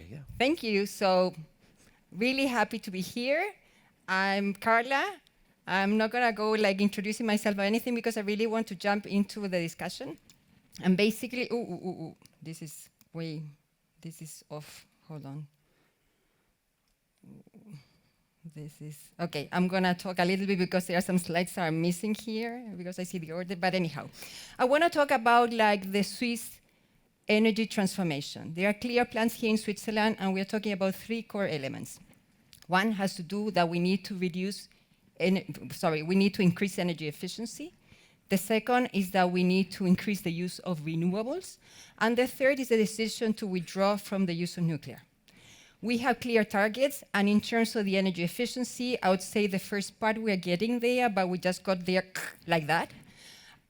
Yeah. Thank you. So, really happy to be here. I'm Carla. I'm not gonna go like introducing myself or anything because I really want to jump into the discussion. And basically, this is off. Hold on. This is, okay, I'm gonna talk a little bit because there are some slides that are missing here because I see the order, but anyhow. I wanna talk about like the Swiss energy transformation. There are clear plans here in Switzerland, and we're talking about 3 core elements. One has to do that we need to we need to increase energy efficiency. The second is that we need to increase the use of renewables. And the third is the decision to withdraw from the use of nuclear. We have clear targets, and in terms of the energy efficiency, I would say the first part we are getting there, but we just got there like that.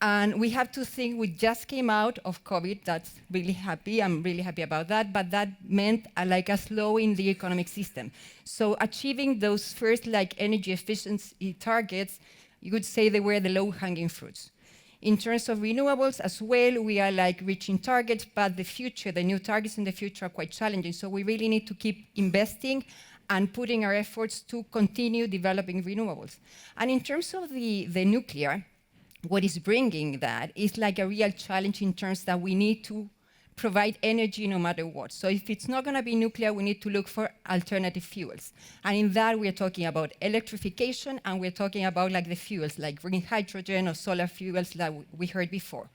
And we have to think we just came out of COVID. That's really happy. I'm really happy about that. But that meant like a slow in the economic system. So achieving those first like energy efficiency targets, you could say they were the low-hanging fruits. In terms of renewables as well, we are like reaching targets, but the new targets in the future are quite challenging. So we really need to keep investing and putting our efforts to continue developing renewables. And in terms of the nuclear, what is bringing that is like a real challenge in terms that we need to provide energy no matter what. So if it's not going to be nuclear, we need to look for alternative fuels. And in that, we're talking about electrification, and we're talking about like the fuels, like green hydrogen or solar fuels that we heard before.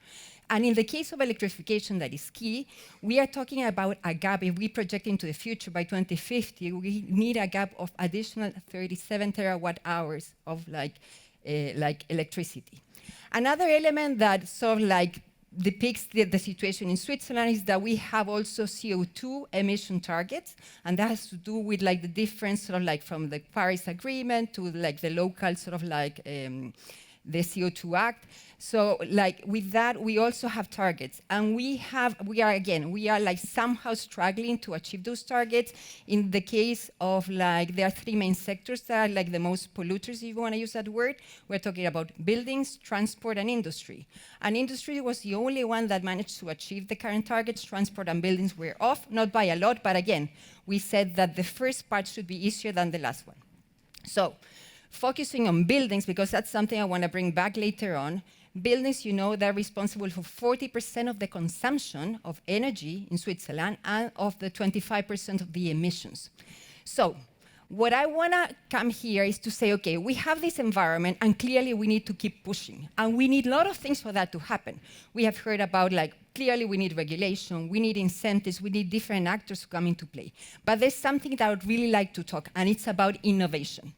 And in the case of electrification, that is key, we are talking about a gap. If we project into the future by 2050, we need a gap of additional 37 terawatt hours of like electricity. Another element that sort of like depicts the situation in Switzerland is that we have also CO2 emission targets, and that has to do with like the difference sort of like from the Paris Agreement to like the local sort of like the CO2 Act. So like with that, we also have targets, and we are like somehow struggling to achieve those targets. In the case of like, there are 3 main sectors that are like the most polluters, if you want to use that word. We're talking about buildings, transport, and industry. And industry was the only one that managed to achieve the current targets. Transport and buildings were off, not by a lot, but again, we said that the first part should be easier than the last one. So, focusing on buildings, because that's something I want to bring back later on. Buildings, you know, they're responsible for 40% of the consumption of energy in Switzerland and of the 25% of the emissions. So, what I want to come here is to say, okay, we have this environment, and clearly we need to keep pushing. And we need a lot of things for that to happen. We have heard about, like, clearly we need regulation, we need incentives, we need different actors to come into play. But there's something that I would really like to talk, and it's about innovation.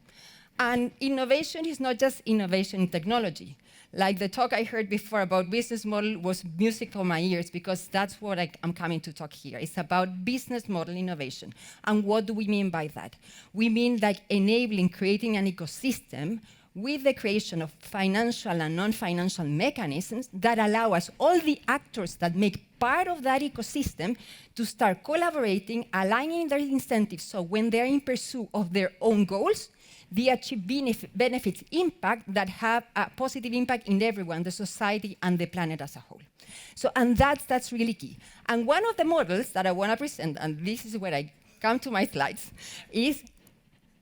And innovation is not just innovation in technology. Like the talk I heard before about business model was music for my ears, because that's what I'm coming to talk here. It's about business model innovation. And what do we mean by that? We mean like enabling, creating an ecosystem with the creation of financial and non-financial mechanisms that allow us, all the actors that make part of that ecosystem, to start collaborating, aligning their incentives, so when they're in pursuit of their own goals, they achieve benefits, impact that have a positive impact in everyone, the society and the planet as a whole. So, and that's really key. And one of the models that I want to present, and this is where I come to my slides, is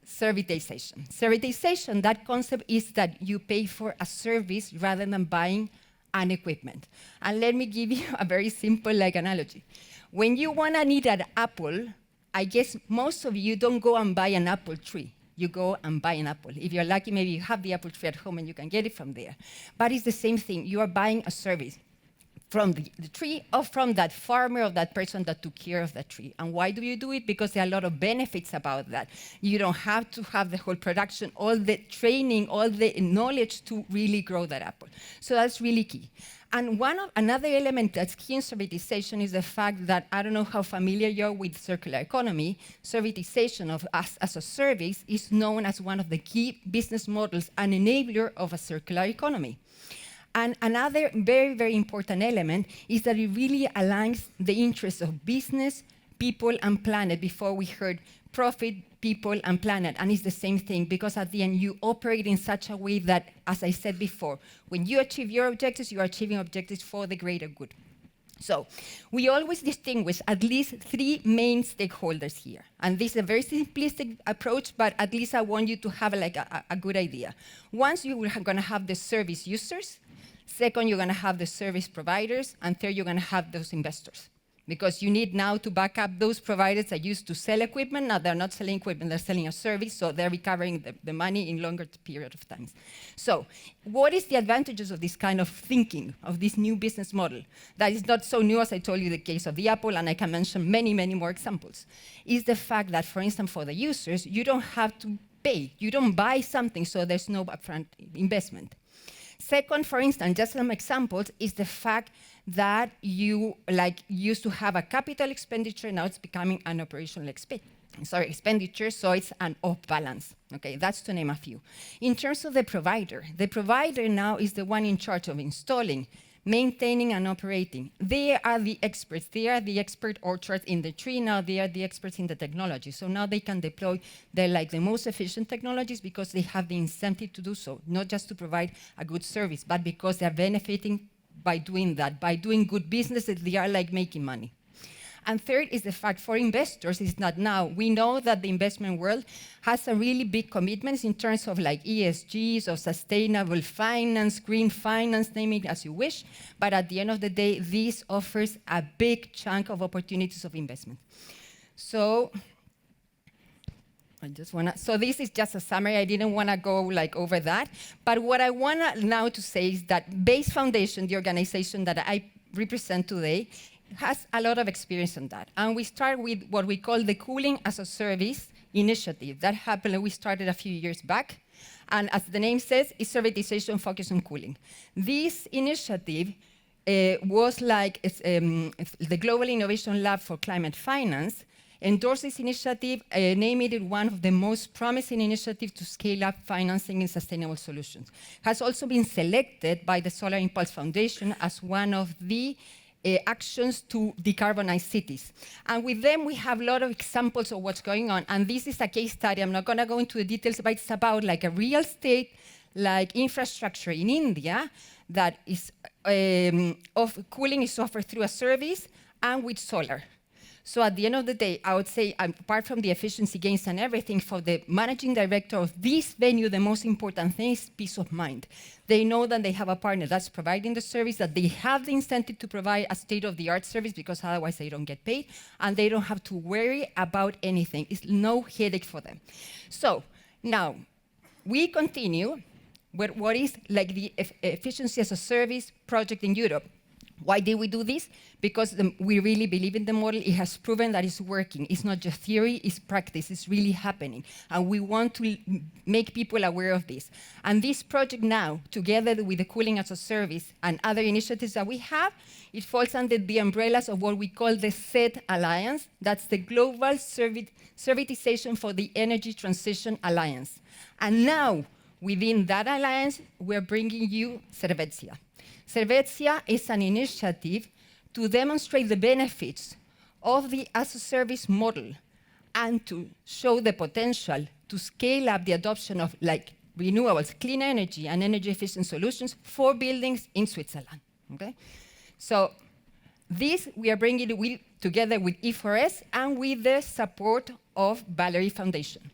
servitization. Servitization, that concept is that you pay for a service rather than buying an equipment. And let me give you a very simple like analogy. When you want to need an apple, I guess most of you don't go and buy an apple tree. You go and buy an apple. If you're lucky, maybe you have the apple tree at home and you can get it from there. But it's the same thing. You are buying a service from the tree or from that farmer or that person that took care of that tree. And why do you do it? Because there are a lot of benefits about that. You don't have to have the whole production, all the training, all the knowledge to really grow that apple. So that's really key. And another element that's key in servitization is the fact that, I don't know how familiar you are with circular economy, servitization of us as a service is known as one of the key business models, an enabler of a circular economy. And another very, very important element is that it really aligns the interests of business, people, and planet. Before we heard profit, people, and planet, and it's the same thing, because at the end you operate in such a way that, as I said before, when you achieve your objectives, you are achieving objectives for the greater good. So we always distinguish at least 3 main stakeholders here. And this is a very simplistic approach, but at least I want you to have like a good idea. Once you are going to have the service users, second, you're going to have the service providers, and third, you're going to have those investors. Because you need now to back up those providers that used to sell equipment. Now they're not selling equipment, they're selling a service, so they're recovering the money in longer period of time. So what is the advantages of this kind of thinking, of this new business model? That is not so new, as I told you, the case of the Apple, and I can mention many, many more examples. Is the fact that, for instance, for the users, you don't have to pay. You don't buy something, so there's no upfront investment. Second, for instance, just some examples, is the fact that you used to have a capital expenditure, now it's becoming an operational expenditure, so it's an off balance. Okay, that's to name a few. In terms of the provider now is the one in charge of installing, maintaining, and operating. They are the experts. They are the expert orchards in the tree. Now they are the experts in the technology. So now they can deploy the most efficient technologies because they have the incentive to do so, not just to provide a good service, but because they're benefiting by doing that. By doing good business, they are making money. And third is the fact for investors, it's not now. We know that the investment world has a really big commitments in terms of ESGs, of sustainable finance, green finance, name it as you wish. But at the end of the day, this offers a big chunk of opportunities of investment. So this is just a summary. I didn't want to go over that. But what I want now to say is that Base Foundation, the organization that I represent today, has a lot of experience on that. And we start with what we call the Cooling as a Service initiative. That happened, we started a few years back. And as the name says, it's servitization focused on cooling. This initiative was the Global Innovation Lab for Climate Finance endorsed this initiative, naming it one of the most promising initiatives to scale up financing in sustainable solutions. Has also been selected by the Solar Impulse Foundation as one of the actions to decarbonize cities. And with them, we have a lot of examples of what's going on. And this is a case study. I'm not going to go into the details, but it's about a real estate infrastructure in India that is of cooling is offered through a service and with solar. So at the end of the day, I would say, apart from the efficiency gains and everything, for the managing director of this venue, the most important thing is peace of mind. They know that they have a partner that's providing the service, that they have the incentive to provide a state-of-the-art service, because otherwise they don't get paid, and they don't have to worry about anything. It's no headache for them. So now, we continue with what is the efficiency as a service project in Europe. Why did we do this? Because we really believe in the model. It has proven that it's working. It's not just theory, it's practice. It's really happening. And we want to make people aware of this. And this project now, together with the Cooling as a Service and other initiatives that we have, it falls under the umbrellas of what we call the SET Alliance. That's the Global Servitization for the Energy Transition Alliance. And now, within that alliance, we're bringing you Servetsia. Servetsia is an initiative to demonstrate the benefits of the as-a-service model and to show the potential to scale up the adoption of renewables, clean energy, and energy-efficient solutions for buildings in Switzerland. Okay? So this we are bringing it together with E4S and with the support of Valerie Foundation.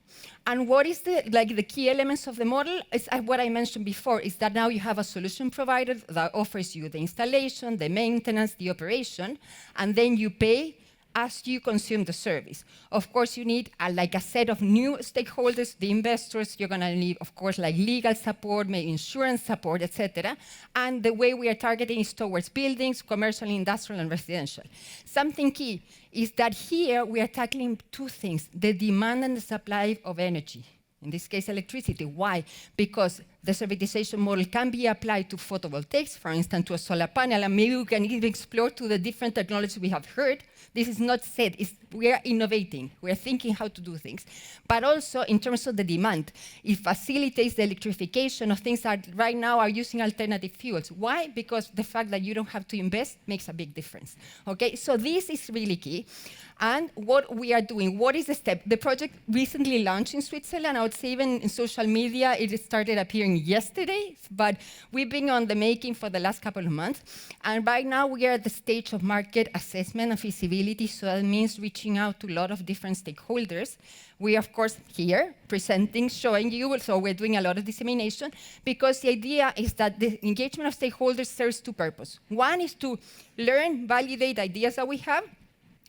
And what is the key elements of the model? Is what I mentioned before, is that now you have a solution provider that offers you the installation, the maintenance, the operation, and then you pay as you consume the service. Of course, you need a set of new stakeholders, the investors. You're going to need, of course, legal support, maybe insurance support, etc. And the way we are targeting is towards buildings, commercial, industrial, and residential. Something key is that here we are tackling two things: the demand and the supply of energy. In this case, electricity. Why? Because the servitization model can be applied to photovoltaics, for instance, to a solar panel, and maybe we can even explore to the different technologies we have heard. This is not said. We are innovating. We are thinking how to do things. But also, in terms of the demand, it facilitates the electrification of things that right now are using alternative fuels. Why? Because the fact that you don't have to invest makes a big difference. Okay, so this is really key. And what we are doing, what is the step? The project recently launched in Switzerland. I would say even in social media, it started appearing yesterday, but we've been on the making for the last couple of months. And right now we are at the stage of market assessment and feasibility, so that means reaching out to a lot of different stakeholders. We, of course, here, presenting, showing you, so we're doing a lot of dissemination, because the idea is that the engagement of stakeholders serves two purposes. One is to learn, validate ideas that we have,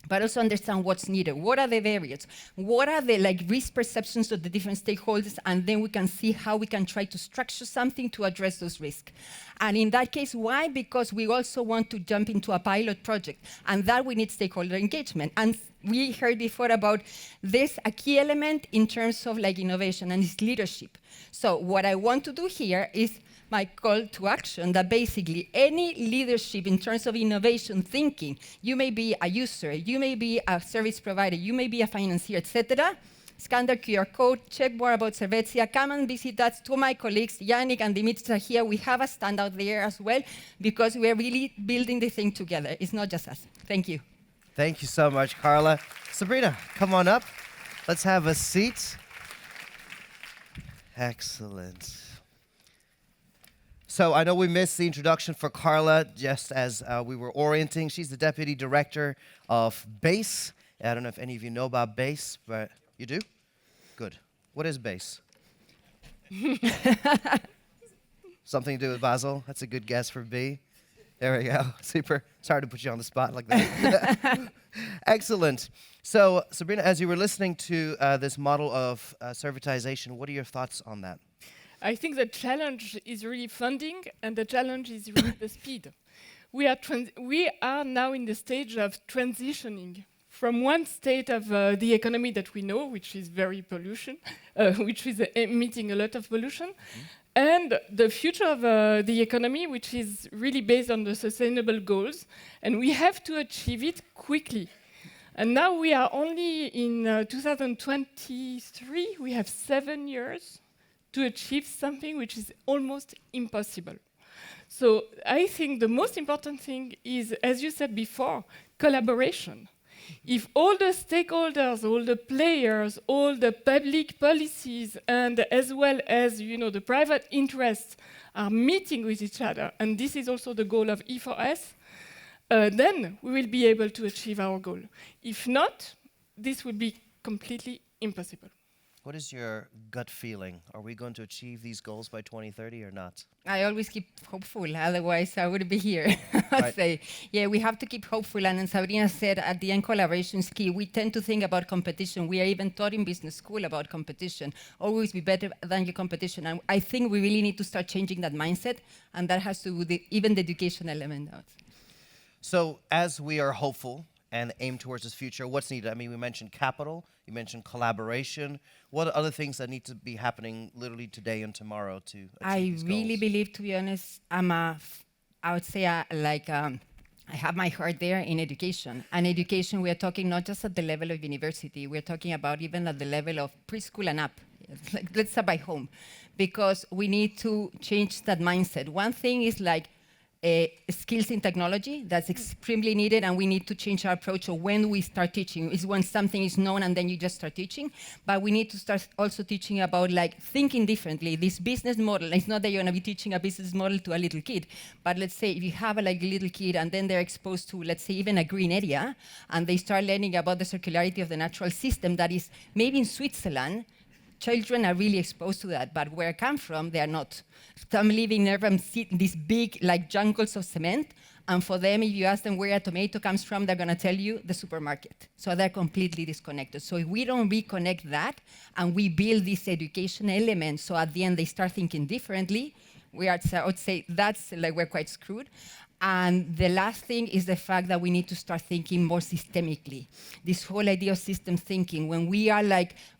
but also understand what's needed. What are the barriers? What are the risk perceptions of the different stakeholders? And then we can see how we can try to structure something to address those risks. And in that case, why? Because we also want to jump into a pilot project, and that we need stakeholder engagement. And we heard before about this, a key element in terms of innovation, and it's leadership. So what I want to do here is my call to action, that basically any leadership in terms of innovation thinking, you may be a user, you may be a service provider, you may be a financier, etc. Scan the QR code, check more about Servetsia, come and visit us. Two of my colleagues, Yannick and Dimitri, are here. We have a stand out there as well, because we're really building the thing together. It's not just us. Thank you. Thank you so much, Carla. Sabrina, come on up. Let's have a seat. Excellent. So I know we missed the introduction for Carla just as we were orienting. She's the Deputy Director of BASE. I don't know if any of you know about BASE, but you do? Good. What is BASE? Something to do with Basel? That's a good guess for B. There we go. Super. Sorry to put you on the spot like that. Excellent. So Sabrina, as you were listening to this model of servitization, what are your thoughts on that? I think the challenge is really funding, and the challenge is really the speed. We are now in the stage of transitioning from one state of the economy that we know, which is very pollution, which is emitting a lot of pollution, and the future of the economy, which is really based on the sustainable goals, and we have to achieve it quickly. And now we are only in 2023, we have 7 years to achieve something which is almost impossible. So I think the most important thing is, as you said before, collaboration. If all the stakeholders, all the players, all the public policies, and as well as the private interests are meeting with each other, and this is also the goal of E4S, then we will be able to achieve our goal. If not, this will be completely impossible. What is your gut feeling? Are we going to achieve these goals by 2030 or not? I always keep hopeful, otherwise I wouldn't be here. I'd say, yeah, we have to keep hopeful. And as Sabrina said, at the end, collaboration is key. We tend to think about competition. We are even taught in business school about competition. Always be better than your competition. And I think we really need to start changing that mindset, and that has to do with even the education element. So as we are hopeful and aim towards this future, what's needed? I mean, we mentioned capital, you mentioned collaboration. What are other things that need to be happening literally today and tomorrow to achieve these really goals? believe, to be honest, I would say I have my heart there in education. And education, we are talking not just at the level of university, we're talking about even at the level of preschool and up. Let's start by home, because we need to change that mindset. One thing is skills in technology, that's extremely needed, and we need to change our approach of when we start teaching. Is when something is known and then you just start teaching, but we need to start also teaching about thinking differently. This business model, it's not that you're going to be teaching a business model to a little kid, but let's say if you have a little kid and then they're exposed to, let's say, even a green area, and they start learning about the circularity of the natural system that is maybe in Switzerland, children are really exposed to that, but where I come from, they are not. Some living near them see these big jungles of cement, and for them, if you ask them where a tomato comes from, they're going to tell you the supermarket. So they're completely disconnected. So if we don't reconnect that, and we build this education element, so at the end they start thinking differently, I would say that's we're quite screwed. And the last thing is the fact that we need to start thinking more systemically. This whole idea of system thinking, when we are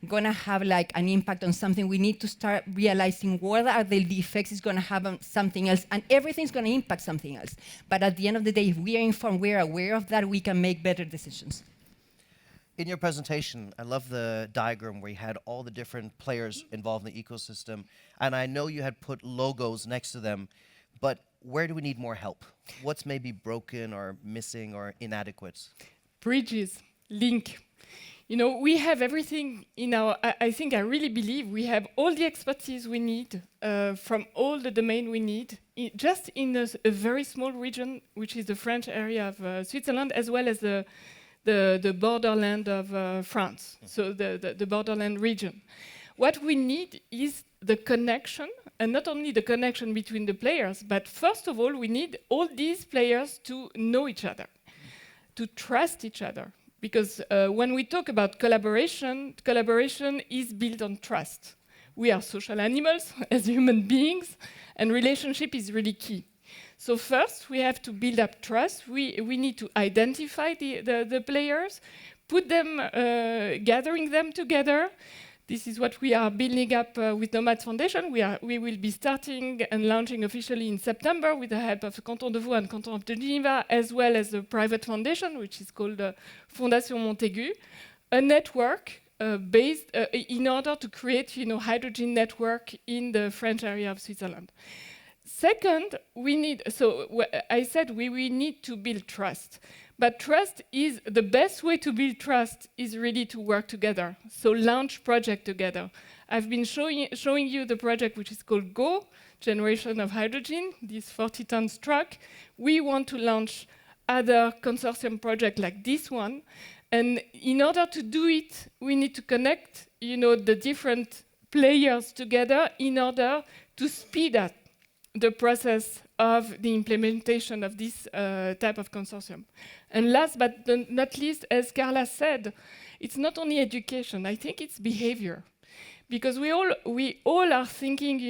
going to have an impact on something, we need to start realizing what are the effects it's going to have on something else, and everything's going to impact something else. But at the end of the day, if we are informed, we're aware of that, we can make better decisions. In your presentation, I love the diagram where you had all the different players involved in the ecosystem, and I know you had put logos next to them, but where do we need more help? What's maybe broken or missing or inadequate? Bridges, link. You know, we have everything in our, I think I really believe we have all the expertise we need from all the domain we need, just in a very small region, which is the French area of Switzerland, as well as the borderland of France, so the borderland region. What we need is the connection, and not only the connection between the players, but first of all, we need all these players to know each other, to trust each other. Because when we talk about collaboration, collaboration is built on trust. We are social animals as human beings, and relationship is really key. So first, we have to build up trust. We need to identify the players, put them, gathering them together. This is what we are building up with Nomad Foundation. We will be starting and launching officially in September with the help of Canton de Vaud and Canton of Geneva, as well as a private foundation, which is called Fondation Nomad, a network based in order to create, hydrogen network in the French area of Switzerland. Second, I said we need to build trust. But trust is, the best way to build trust is really to work together. So launch project together. I've been showing you the project which is called GO, Generation of Hydrogen, this 40-ton truck. We want to launch other consortium projects like this one. And in order to do it, we need to connect, the different players together in order to speed up the process of the implementation of this type of consortium. And last but not least, as Carla said, it's not only education, I think it's behavior. Because we all are thinking,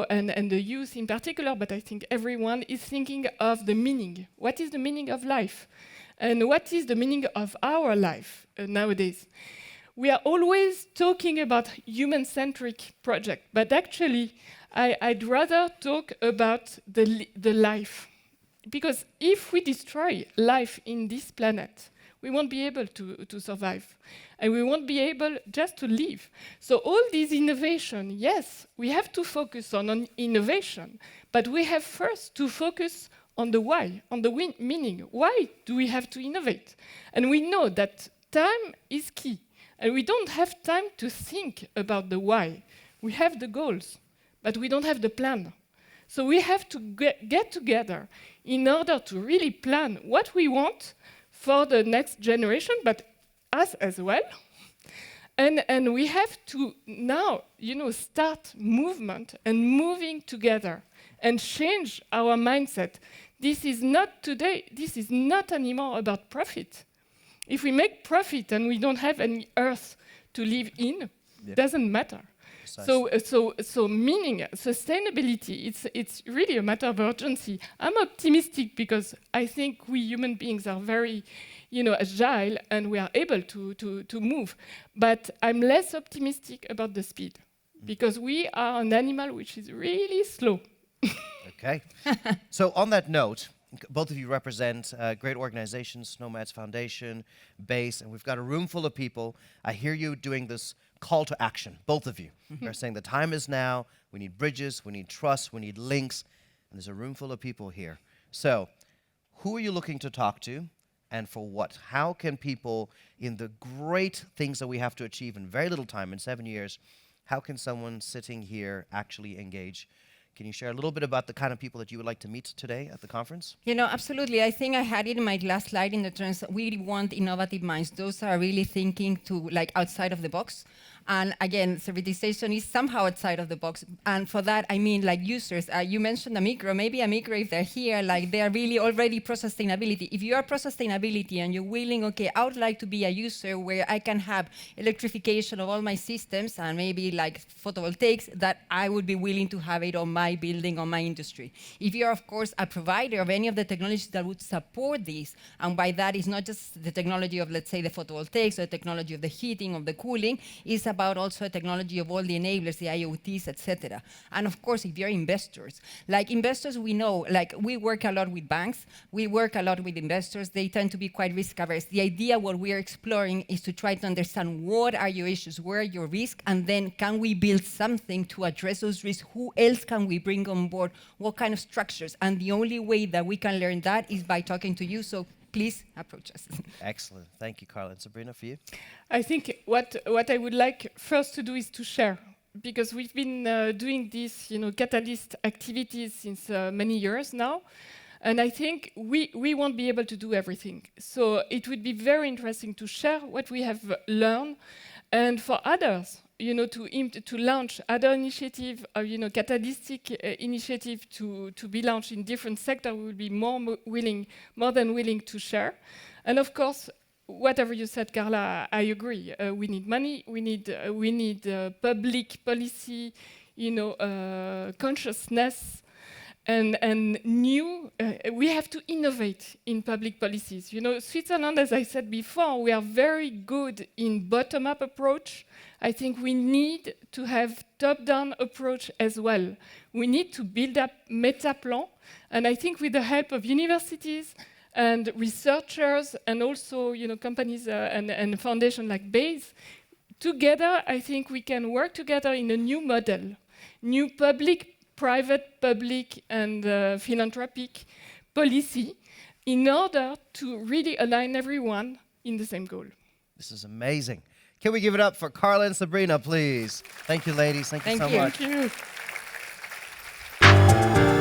and the youth in particular, but I think everyone is thinking of the meaning. What is the meaning of life? And what is the meaning of our life nowadays? We are always talking about human-centric project, but actually, I'd rather talk about the life. Because if we destroy life in this planet, we won't be able to survive. And we won't be able just to live. So all this innovation, yes, we have to focus on innovation, but we have first to focus on the why, on the meaning. Why do we have to innovate? And we know that time is key. And we don't have time to think about the why. We have the goals, but we don't have the plan. So we have to get together in order to really plan what we want for the next generation, but us as well. And we have to now, start movement and moving together and change our mindset. This is not anymore about profit. If we make profit and we don't have any earth to live in, doesn't matter. So meaning, sustainability, it's really a matter of urgency. I'm optimistic because I think we human beings are very, agile and we are able to move. But I'm less optimistic about the speed because we are an animal which is really slow. Okay. So on that note, both of you represent great organizations, Nomads Foundation, BASE, and we've got a room full of people. I hear you doing this call to action, both of you. You're saying the time is now, we need bridges, we need trust, we need links, and there's a room full of people here. So, who are you looking to talk to, and for what? How can people, in the great things that we have to achieve in very little time, in 7 years, how can someone sitting here actually engage? Can you share a little bit about the kind of people that you would like to meet today at the conference? Absolutely. I think I had it in my last slide in the terms we want innovative minds. Those are really thinking to outside of the box. And again, servitization is somehow outside of the box. And for that, I mean users. You mentioned a micro. Maybe a micro, if they're here, they are really already pro-sustainability. If you are pro-sustainability and you're willing, okay, I would like to be a user where I can have electrification of all my systems and maybe photovoltaics, that I would be willing to have it on my building, on my industry. If you're, of course, a provider of any of the technologies that would support this, and by that is not just the technology of, let's say, the photovoltaics or the technology of the heating, of the cooling, is about also a technology of all the enablers, the IoTs, etc. And of course, if you're investors, investors, we know, we work a lot with banks, we work a lot with investors, they tend to be quite risk averse. The idea, what we are exploring, is to try to understand what are your issues, where are your risks, and then can we build something to address those risks? Who else can we bring on board? What kind of structures? And the only way that we can learn that is by talking to you. So please approach us. Excellent. Thank you, Carla. And Sabrina, for you? I think what I would like first to do is to share, because we've been doing these, catalyst activities since many years now, and I think we won't be able to do everything. So it would be very interesting to share what we have learned, and for others, to launch other initiative, catalytic initiative to be launched in different sectors. We will be more than willing to share, and of course. Whatever you said, Carla, I agree. We need money. We need public policy, consciousness, and new. We have to innovate in public policies. Switzerland, as I said before, we are very good in bottom-up approach. I think we need to have top-down approach as well. We need to build up meta plan, and I think with the help of universities and researchers, and also companies and foundations like BASE, together I think we can work together in a new model, new private, public, and philanthropic policy in order to really align everyone in the same goal. This is amazing. Can we give it up for Carla and Sabrina, please? Thank you, ladies. Thank you so much. Thank you.